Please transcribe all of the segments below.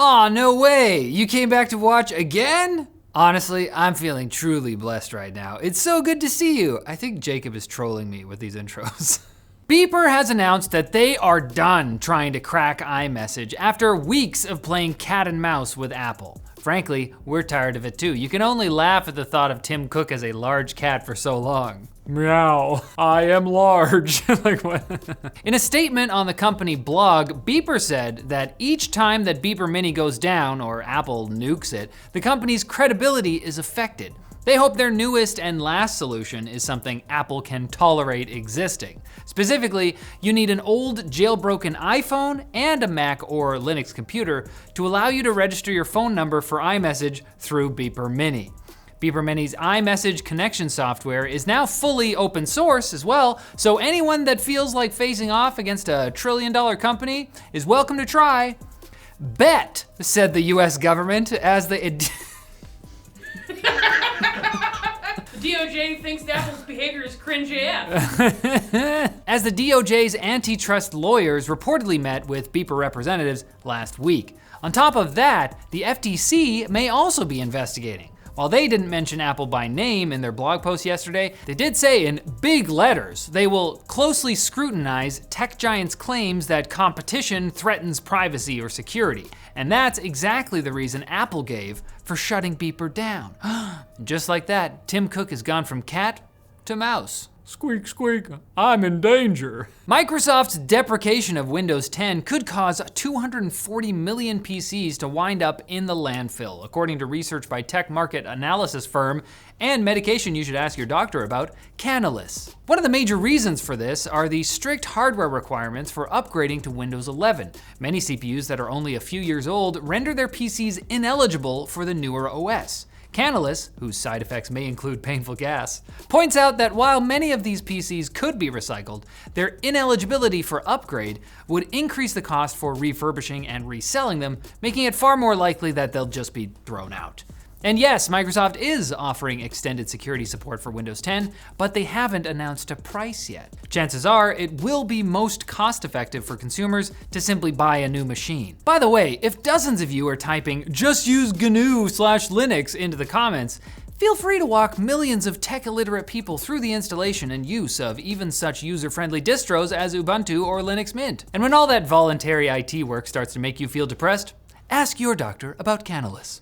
Aw, no way! You came back to watch again? Honestly, I'm feeling truly blessed right now. It's so good to see you. I think Jacob is trolling me with these intros. Beeper has announced that they are done trying to crack iMessage after weeks of playing cat and mouse with Apple. Frankly, we're tired of it too. You can only laugh at the thought of Tim Cook as a large cat for so long. Meow, I am large. Like what? In a statement on the company blog, Beeper said that each time that Beeper Mini goes down or Apple nukes it, the company's credibility is affected. They hope their newest and last solution is something Apple can tolerate existing. Specifically, you need an old jailbroken iPhone and a Mac or Linux computer to allow you to register your phone number for iMessage through Beeper Mini. Beeper Mini's iMessage connection software is now fully open source as well, so anyone that feels like facing off against a $1 trillion company is welcome to try. Bet, said the US government as the DOJ thinks Apple's behavior is cringe AF. As the DOJ's antitrust lawyers reportedly met with Beeper representatives last week. On top of that, the FTC may also be investigating. While they didn't mention Apple by name in their blog post yesterday, they did say in big letters they will closely scrutinize tech giants' claims that competition threatens privacy or security. And that's exactly the reason Apple gave for shutting Beeper down. Just like that, Tim Cook has gone from cat to mouse. Squeak, squeak, I'm in danger. Microsoft's deprecation of Windows 10 could cause 240 million PCs to wind up in the landfill, according to research by tech market analysis firm and medication you should ask your doctor about, Canalys. One of the major reasons for this are the strict hardware requirements for upgrading to Windows 11. Many CPUs that are only a few years old render their PCs ineligible for the newer OS. Canalys, whose side effects may include painful gas, points out that while many of these PCs could be recycled, their ineligibility for upgrade would increase the cost for refurbishing and reselling them, making it far more likely that they'll just be thrown out. And yes, Microsoft is offering extended security support for Windows 10, but they haven't announced a price yet. Chances are it will be most cost-effective for consumers to simply buy a new machine. By the way, if dozens of you are typing "just use GNU/Linux" into the comments, feel free to walk millions of tech-illiterate people through the installation and use of even such user-friendly distros as Ubuntu or Linux Mint. And when all that voluntary IT work starts to make you feel depressed, ask your doctor about Canalys.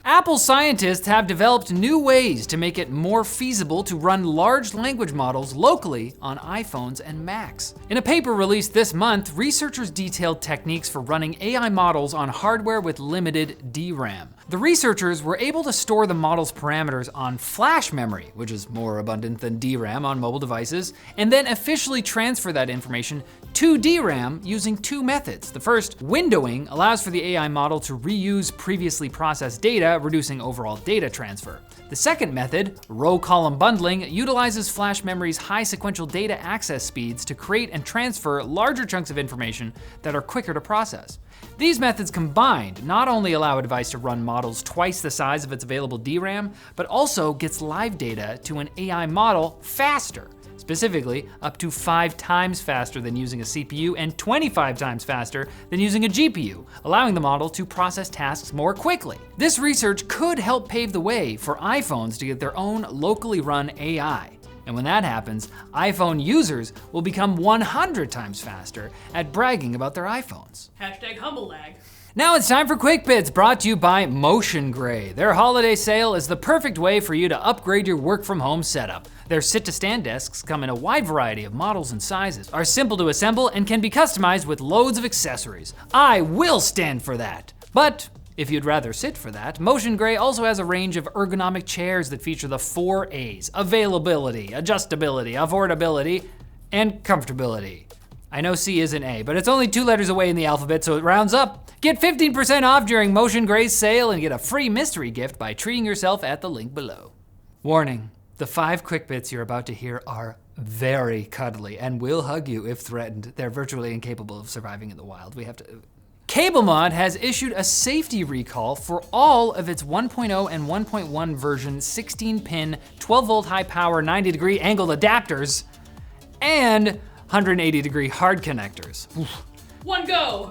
Apple scientists have developed new ways to make it more feasible to run large language models locally on iPhones and Macs. In a paper released this month, researchers detailed techniques for running AI models on hardware with limited DRAM. The researchers were able to store the model's parameters on flash memory, which is more abundant than DRAM on mobile devices, and then officially transfer that information to DRAM using two methods. The first, windowing, allows for the AI model to reuse previously processed data, reducing overall data transfer. The second method, row-column bundling, utilizes flash memory's high sequential data access speeds to create and transfer larger chunks of information that are quicker to process. These methods combined not only allow a device to run models twice the size of its available DRAM, but also gets live data to an AI model faster. Specifically, up to 5 times faster than using a CPU and 25 times faster than using a GPU, allowing the model to process tasks more quickly. This research could help pave the way for iPhones to get their own locally run AI. And when that happens, iPhone users will become 100 times faster at bragging about their iPhones. #HumbleLag. Now it's time for Quick Bits, brought to you by MotionGrey. Their holiday sale is the perfect way for you to upgrade your work from home setup. Their sit-to-stand desks come in a wide variety of models and sizes, are simple to assemble, and can be customized with loads of accessories. I will stand for that. But if you'd rather sit for that, MotionGrey also has a range of ergonomic chairs that feature the 4 A's: availability, adjustability, affordability, and comfortability. I know C is an A, but it's only 2 letters away in the alphabet, so it rounds up. Get 15% off during MotionGrey's sale and get a free mystery gift by treating yourself at the link below. Warning, the 5 quick bits you're about to hear are very cuddly and will hug you if threatened. They're virtually incapable of surviving in the wild. CableMod has issued a safety recall for all of its 1.0 and 1.1 version 16-pin, 12-volt high power, 90-degree angled adapters, and 180-degree hard connectors. One go.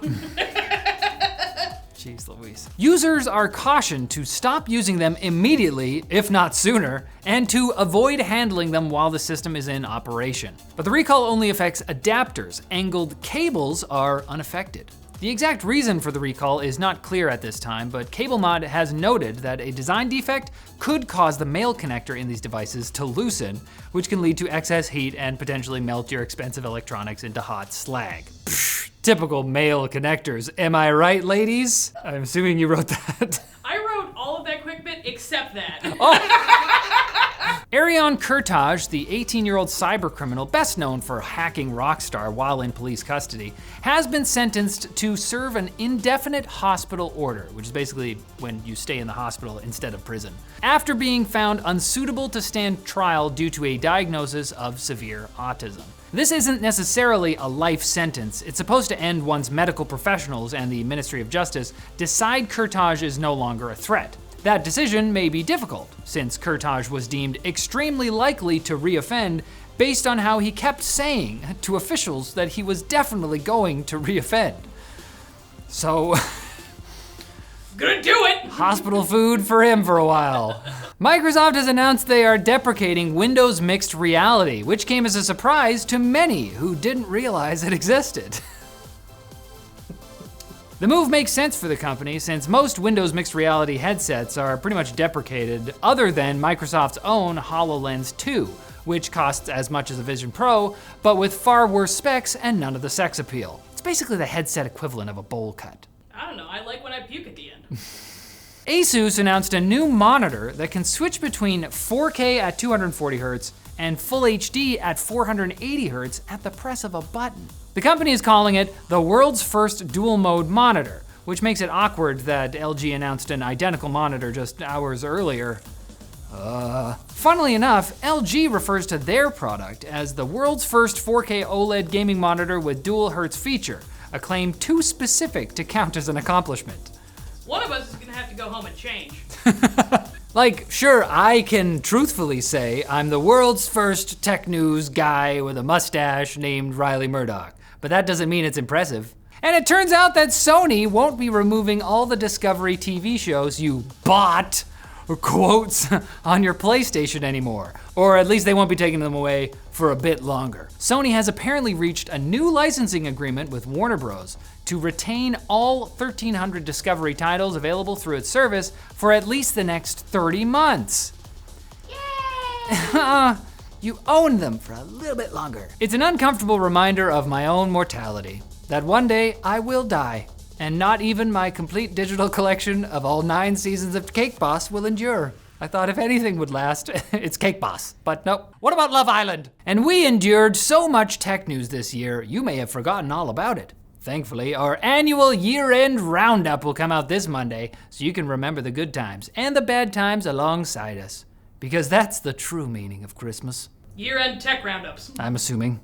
Jeez Louise. Users are cautioned to stop using them immediately, if not sooner, and to avoid handling them while the system is in operation. But the recall only affects adapters. Angled cables are unaffected. The exact reason for the recall is not clear at this time, but CableMod has noted that a design defect could cause the male connector in these devices to loosen, which can lead to excess heat and potentially melt your expensive electronics into hot slag. Pfft, typical male connectors, am I right, ladies? I'm assuming you wrote that. I wrote all of that quick bit except that. Arion Kurtaj, the 18-year-old cybercriminal best known for hacking Rockstar while in police custody, has been sentenced to serve an indefinite hospital order, which is basically when you stay in the hospital instead of prison, after being found unsuitable to stand trial due to a diagnosis of severe autism. This isn't necessarily a life sentence. It's supposed to end once medical professionals and the Ministry of Justice decide Kurtaj is no longer a threat. That decision may be difficult, since Kurtaj was deemed extremely likely to reoffend based on how he kept saying to officials that he was definitely going to reoffend. So, Gonna do it! hospital food for him for a while. Microsoft has announced they are deprecating Windows Mixed Reality, which came as a surprise to many who didn't realize it existed. The move makes sense for the company since most Windows Mixed Reality headsets are pretty much deprecated other than Microsoft's own HoloLens 2, which costs as much as a Vision Pro, but with far worse specs and none of the sex appeal. It's basically the headset equivalent of a bowl cut. I don't know, I like when I puke at the end. Asus announced a new monitor that can switch between 4K at 240Hz and Full HD at 480Hz at the press of a button. The company is calling it the world's first dual mode monitor, which makes it awkward that LG announced an identical monitor just hours earlier. Funnily enough, LG refers to their product as the world's first 4K OLED gaming monitor with dual hertz feature, a claim too specific to count as an accomplishment. One of us is gonna have to go home and change. Like, sure, I can truthfully say I'm the world's first tech news guy with a mustache named Riley Murdoch, but that doesn't mean it's impressive. And it turns out that Sony won't be removing all the Discovery TV shows you bought, or quotes, on your PlayStation anymore. Or at least they won't be taking them away for a bit longer. Sony has apparently reached a new licensing agreement with Warner Bros. To retain all 1,300 Discovery titles available through its service for at least the next 30 months. Yay! You own them for a little bit longer. It's an uncomfortable reminder of my own mortality, that one day I will die, and not even my complete digital collection of all 9 seasons of Cake Boss will endure. I thought if anything would last, it's Cake Boss, but nope. What about Love Island? And we endured so much tech news this year, you may have forgotten all about it. Thankfully, our annual year-end roundup will come out this Monday, so you can remember the good times and the bad times alongside us. Because that's the true meaning of Christmas. Year-end tech roundups. I'm assuming.